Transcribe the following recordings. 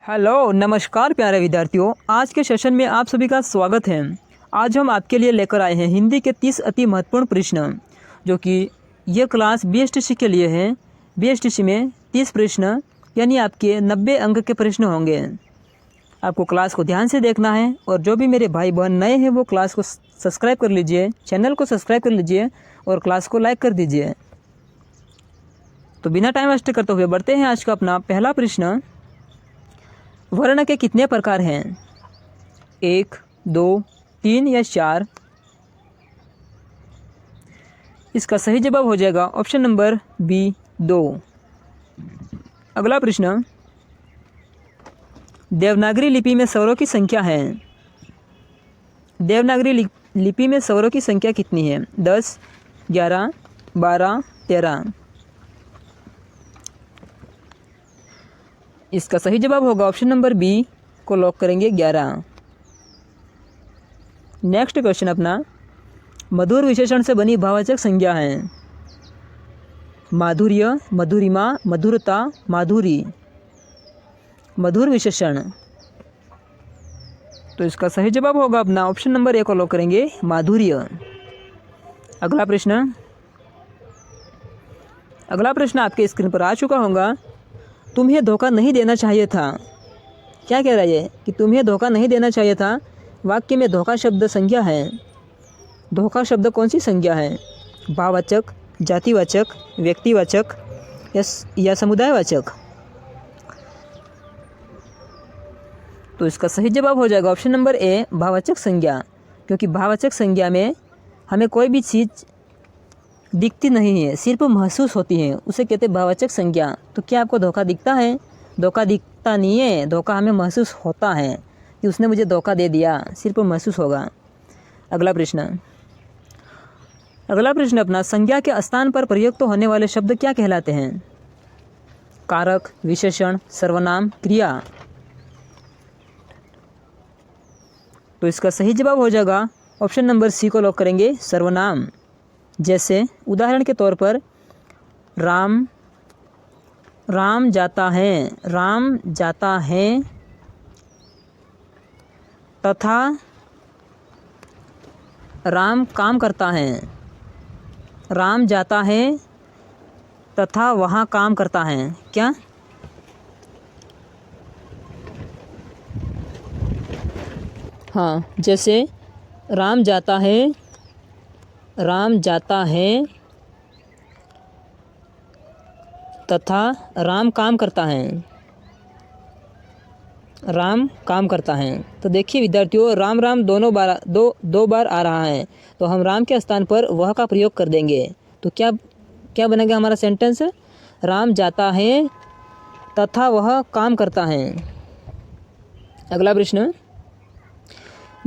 Hello नमस्कार प्यारे विद्यार्थियों, आज के सेशन में आप सभी का स्वागत है। आज हम आपके लिए लेकर आए हैं हिंदी के 30 अति महत्वपूर्ण प्रश्न, जो कि ये क्लास बीएसटीसी के लिए है। बीएसटीसी में 30 प्रश्न यानी आपके 90 अंक के प्रश्न होंगे। आपको क्लास को ध्यान से देखना है और जो भी मेरे भाई बहन नए हैं वो क्लास को सब्सक्राइब कर लीजिए, चैनल को सब्सक्राइब कर लीजिए और क्लास को लाइक कर दीजिए। तो बिना टाइम वेस्ट करते हुए बढ़ते हैं आज का अपना पहला प्रश्न। वर्ण के कितने प्रकार हैं? 1, 2, 3 या 4? इसका सही जवाब हो जाएगा ऑप्शन नंबर बी 2। अगला प्रश्न, देवनागरी लिपि में स्वरों की संख्या है। देवनागरी लिपि में स्वरों की संख्या कितनी है? 10, 11, 12, 13? इसका सही जवाब होगा ऑप्शन नंबर बी को लॉक करेंगे 11। नेक्स्ट क्वेश्चन अपना, मधुर विशेषण से बनी भाववाचक संज्ञा है। माधुर्य, मधुरिमा, मधुरता, माधुरी। मधुर विशेषण, तो इसका सही जवाब होगा अपना ऑप्शन नंबर ए को लॉक करेंगे माधुर्य। अगला प्रश्न आपके स्क्रीन पर आ चुका होगा। तुम्हें धोखा नहीं देना चाहिए था। क्या कह रहा है ये कि तुम्हें धोखा नहीं देना चाहिए था। वाक्य में धोखा शब्द संज्ञा है। धोखा शब्द कौन सी संज्ञा है? भाववाचक, जातिवाचक, व्यक्तिवाचक या समुदायवाचक? तो इसका सही जवाब हो जाएगा ऑप्शन नंबर ए भाववाचक संज्ञा, क्योंकि भाववाचक संज्ञा में हमें कोई भी चीज़ दिखती नहीं है, सिर्फ महसूस होती है, उसे कहते हैं भाववाचक संज्ञा। तो क्या आपको धोखा दिखता है? धोखा दिखता नहीं है, धोखा हमें महसूस होता है कि उसने मुझे धोखा दे दिया, सिर्फ महसूस होगा। अगला प्रश्न अपना, संज्ञा के स्थान पर प्रयुक्त होने वाले शब्द क्या कहलाते हैं? कारक, विशेषण, सर्वनाम, क्रिया? तो इसका सही जवाब हो जाएगा ऑप्शन नंबर सी को लॉक करेंगे सर्वनाम। जैसे उदाहरण के तौर पर राम जाता है तथा राम काम करता है। राम जाता है तथा वहाँ काम करता है। क्या? हाँ, जैसे राम जाता है तथा राम काम करता है। राम काम करता है। तो देखिए विद्यार्थियों, राम दो बार आ रहा है, तो हम राम के स्थान पर वह का प्रयोग कर देंगे। तो क्या बनेगा हमारा सेंटेंस? राम जाता है तथा वह काम करता है। अगला प्रश्न,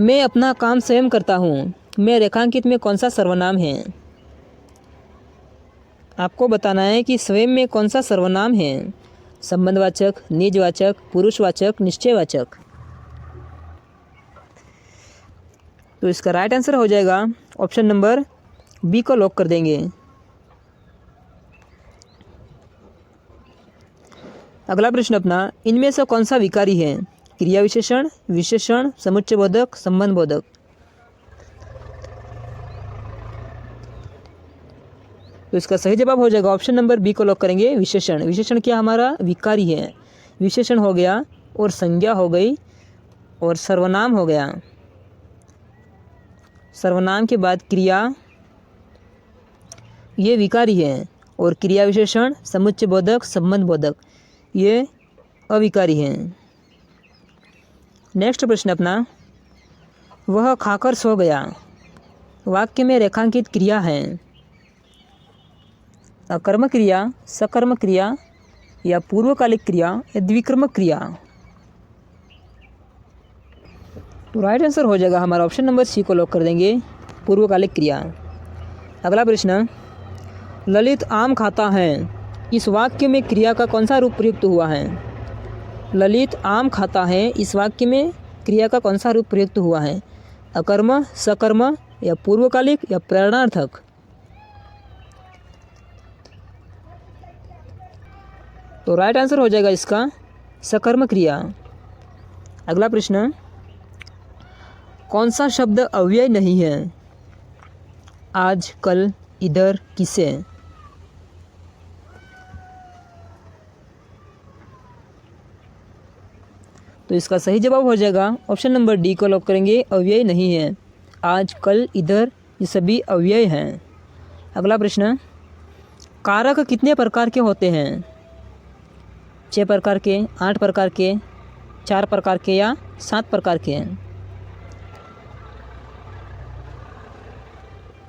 मैं अपना काम स्वयं करता हूँ। मैं रेखांकित में कौन सा सर्वनाम है? आपको बताना है कि स्वयं में कौन सा सर्वनाम है। संबंधवाचक, निजवाचक, पुरुषवाचक, निश्चयवाचक? तो इसका राइट आंसर हो जाएगा ऑप्शन नंबर बी को लॉक कर देंगे। अगला प्रश्न अपना, इनमें से कौन सा विकारी है? क्रिया विशेषण, विशेषण, समुच्चयबोधक, संबंधबोधक? तो इसका सही जवाब हो जाएगा ऑप्शन नंबर बी को लॉक करेंगे विशेषण। विशेषण क्या हमारा विकारी है। विशेषण हो गया और संज्ञा हो गई और सर्वनाम हो गया। सर्वनाम के बाद क्रिया, ये विकारी है, और क्रिया विशेषण, समुच्चयबोधक, संबंधबोधक ये अविकारी हैं। नेक्स्ट प्रश्न अपना, वह खाकर सो गया। वाक्य में रेखांकित क्रिया है। अकर्मक क्रिया, सकर्मक क्रिया या पूर्वकालिक क्रिया या द्विक्रमक क्रिया? तो राइट आंसर हो जाएगा हमारा ऑप्शन नंबर सी को लॉक कर देंगे पूर्वकालिक क्रिया। अगला प्रश्न, ललित आम खाता है। इस वाक्य में क्रिया का कौन सा रूप प्रयुक्त हुआ है? ललित आम खाता है, इस वाक्य में क्रिया का कौन सा रूप प्रयुक्त हुआ है? अकर्म, सकर्म या पूर्वकालिक या प्रेरणार्थक? तो राइट आंसर हो जाएगा इसका सकर्म क्रिया। अगला प्रश्न, कौन सा शब्द अव्यय नहीं है? आज, कल, इधर, किसे? तो इसका सही जवाब हो जाएगा ऑप्शन नंबर डी को लॉक करेंगे, अव्यय नहीं है। आज, कल, इधर ये सभी अव्यय हैं। अगला प्रश्न, कारक कितने प्रकार के होते हैं? 6 प्रकार के, 8 प्रकार के, 4 प्रकार के या 7 प्रकार के हैं?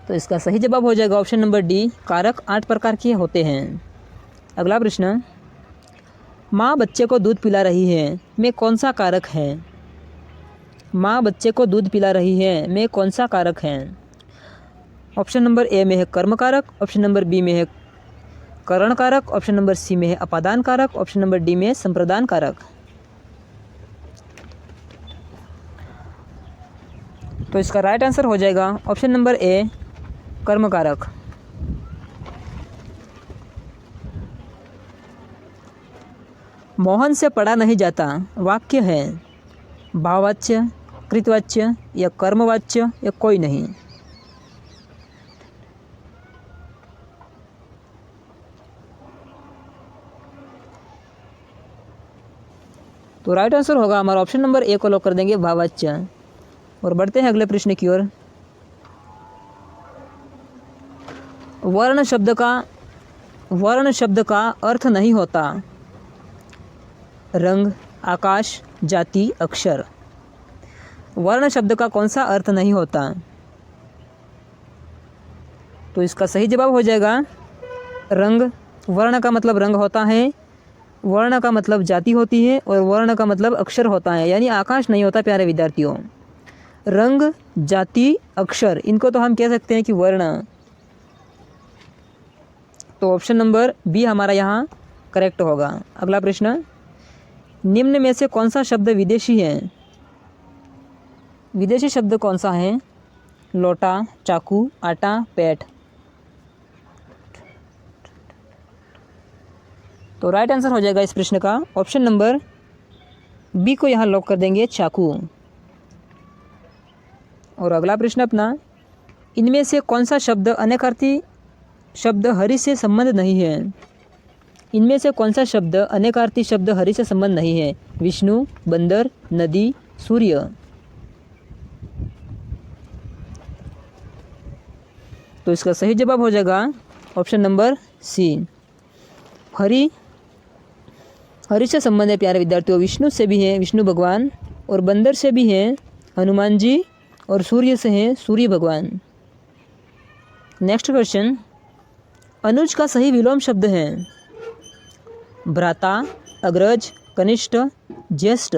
तो इसका सही जवाब हो जाएगा ऑप्शन नंबर डी, कारक 8 प्रकार के होते हैं। अगला प्रश्न, माँ बच्चे को दूध पिला रही है, में कौन सा कारक है? माँ बच्चे को दूध पिला रही है में कौन सा कारक है? ऑप्शन नंबर ए में है कर्म कारक, ऑप्शन नंबर बी में है करण कारक, ऑप्शन नंबर सी में है अपादान कारक, ऑप्शन नंबर डी में है संप्रदान कारक। तो इसका राइट आंसर हो जाएगा ऑप्शन नंबर ए, कर्म कारक। मोहन से पढ़ा नहीं जाता वाक्य है? भाववाच्य, कृतवाच्य या कर्मवाच्य या कोई नहीं? तो राइट आंसर होगा हमारा ऑप्शन नंबर ए को लॉक कर देंगे, भाववाच्य। और बढ़ते हैं अगले प्रश्न की ओर। वर्ण शब्द का अर्थ नहीं होता? रंग, आकाश, जाति, अक्षर। वर्ण शब्द का कौन सा अर्थ नहीं होता? तो इसका सही जवाब हो जाएगा रंग। वर्ण का मतलब रंग होता है, वर्ण का मतलब जाति होती है और वर्ण का मतलब अक्षर होता है, यानी आकाश नहीं होता प्यारे विद्यार्थियों। रंग, जाति, अक्षर, इनको तो हम कह सकते हैं कि वर्ण। तो ऑप्शन नंबर बी हमारा यहाँ करेक्ट होगा। अगला प्रश्न, निम्न में से कौन सा शब्द विदेशी है? विदेशी शब्द कौन सा है? लोटा, चाकू, आटा, पैठ। तो राइट आंसर हो जाएगा इस प्रश्न का ऑप्शन नंबर बी को यहाँ लॉक कर देंगे, चाकू। और अगला प्रश्न अपना, इनमें से कौन सा शब्द अनेकार्थी शब्द हरि से संबंध नहीं है? इनमें से कौन सा शब्द अनेकार्थी शब्द हरि से संबंध नहीं है? विष्णु, बंदर, नदी, सूर्य। तो इसका सही जवाब हो जाएगा option number C, Hari. Hari से संबंध है प्यारे विद्यार्थियों, विष्णु से भी है विष्णु भगवान, और बंदर से भी है हनुमान जी, और सूर्य से हैं सूर्य भगवान। नेक्स्ट क्वेश्चन, अनुज का सही विलोम शब्द है? भ्राता, अग्रज, कनिष्ठ, ज्येष्ठ।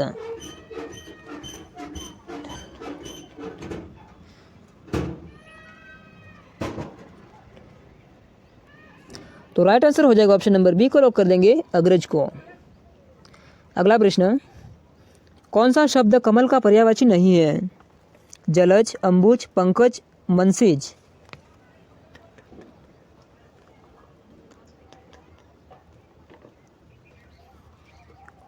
तो राइट आंसर हो जाएगा ऑप्शन नंबर बी को लॉक कर देंगे, अग्रज को। अगला प्रश्न, कौन सा शब्द कमल का पर्यायवाची नहीं है? जलज, अंबुज, पंकज, मनसिज।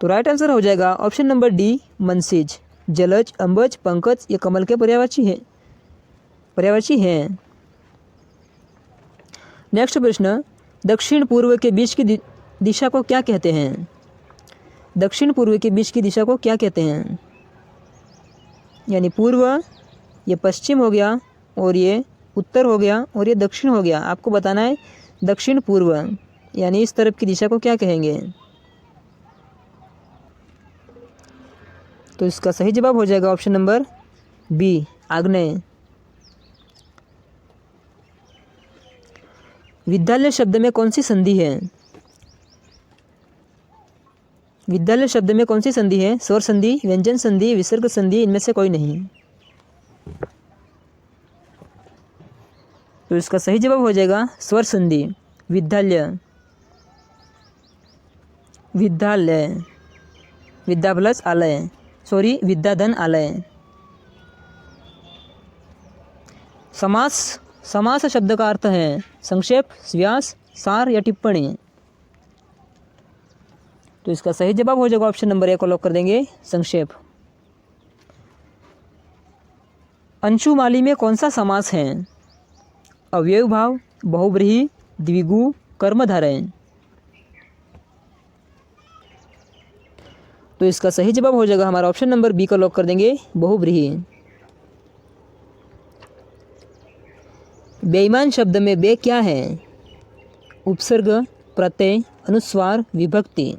तो राइट आंसर हो जाएगा ऑप्शन नंबर डी, मनसिज। जलज, अंबज, पंकज ये कमल के पर्यायवाची हैं। नेक्स्ट प्रश्न, दक्षिण पूर्व के बीच की दिशा को क्या कहते हैं? दक्षिण पूर्व के बीच की दिशा को क्या कहते हैं? यानी पूर्व ये पश्चिम हो गया, और ये उत्तर हो गया, और ये दक्षिण हो गया। आपको बताना है दक्षिण पूर्व यानी इस तरफ की दिशा को क्या कहेंगे? तो इसका सही जवाब हो जाएगा ऑप्शन नंबर बी, आग्नेय। विद्यालय शब्द में कौन सी संधि है? विद्यालय शब्द में कौन सी संधि है? स्वर संधि, व्यंजन संधि, विसर्ग संधि, इनमें से कोई नहीं। तो इसका सही जवाब हो जाएगा स्वर संधि। विद्यालय, विद्यालय, विद्या प्लस आलय, सॉरी विद्याधन आलय। समास शब्द का अर्थ है संक्षेप, व्यास, सार या टिप्पणी। तो इसका सही जवाब हो जाएगा ऑप्शन नंबर ए को लॉक कर देंगे, संक्षेप। अंशुमाली में कौन सा समास है? अव्ययी भाव, बहुव्रीहि, द्विगु, कर्मधारय। तो इसका सही जवाब हो जाएगा हमारा ऑप्शन नंबर बी का लॉक कर देंगे, बहुव्रीहि। बेईमान शब्द में बे क्या है? उपसर्ग, प्रत्यय, अनुस्वार, विभक्ति।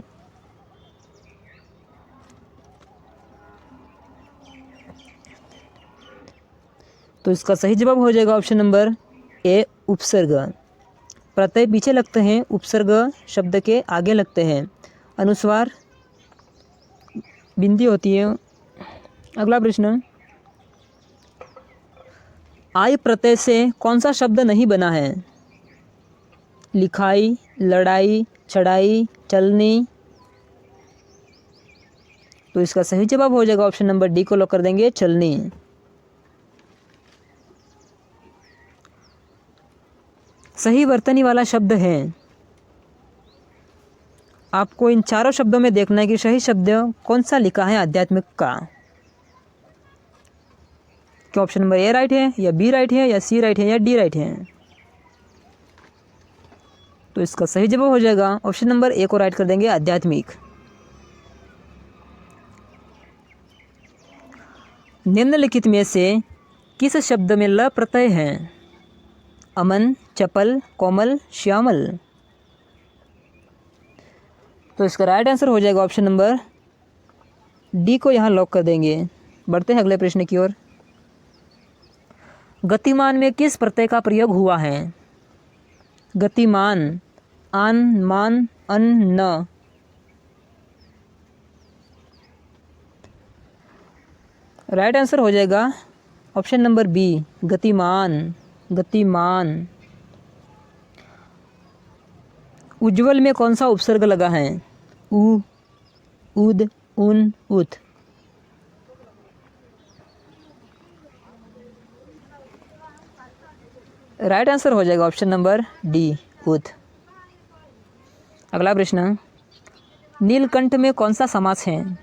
तो इसका सही जवाब हो जाएगा ऑप्शन नंबर ए, उपसर्ग। प्रत्यय पीछे लगते हैं, उपसर्ग शब्द के आगे लगते हैं, अनुस्वार बिंदी होती है। अगला प्रश्न, आय प्रत्यय से कौन सा शब्द नहीं बना है? लिखाई, लड़ाई, चढ़ाई, चलनी। तो इसका सही जवाब हो जाएगा ऑप्शन नंबर डी को लॉक कर देंगे, चलनी। सही वर्तनी वाला शब्द है। आपको इन चारों शब्दों में देखना है कि सही शब्द कौन सा लिखा है आध्यात्मिक का। क्या ऑप्शन नंबर ए राइट है, या बी राइट है, या सी राइट है, या डी राइट है? तो इसका सही जवाब हो जाएगा ऑप्शन नंबर ए को राइट कर देंगे, आध्यात्मिक। निम्नलिखित में से किस शब्द में ल प्रत्यय है? अमन, चपल, कोमल, श्यामल। तो इसका राइट आंसर हो जाएगा ऑप्शन नंबर डी को यहाँ लॉक कर देंगे। बढ़ते हैं अगले प्रश्न की ओर। गतिमान में किस प्रत्यय का प्रयोग हुआ है? गतिमान, आन, मान, अन, न। राइट आंसर हो जाएगा ऑप्शन नंबर बी, गतिमान, गतिमान। उज्ज्वल में कौन सा उपसर्ग लगा है? उ, उद, उन, उत। राइट आंसर हो जाएगा ऑप्शन नंबर डी, उत। अगला प्रश्न, नीलकंठ में कौन सा समास है?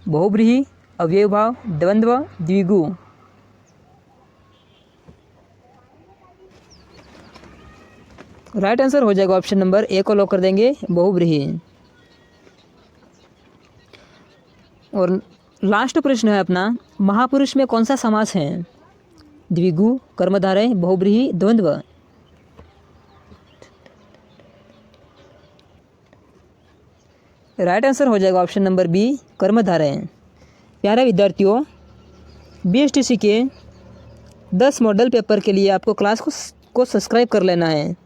बहुव्रीहि, अव्ययी भाव, द्वंद्व, द्विगु। राइट आंसर हो जाएगा ऑप्शन नंबर ए को लॉक कर देंगे, बहुव्रीहि। और लास्ट प्रश्न है अपना, महापुरुष में कौन सा समास है? द्विगु, कर्मधारय, बहुव्रीहि, द्वंद्व। राइट आंसर हो जाएगा ऑप्शन नंबर बी, कर्मधारय। प्यारे विद्यार्थियों, BSTC के 10 मॉडल पेपर के लिए आपको क्लास को सब्सक्राइब कर लेना है।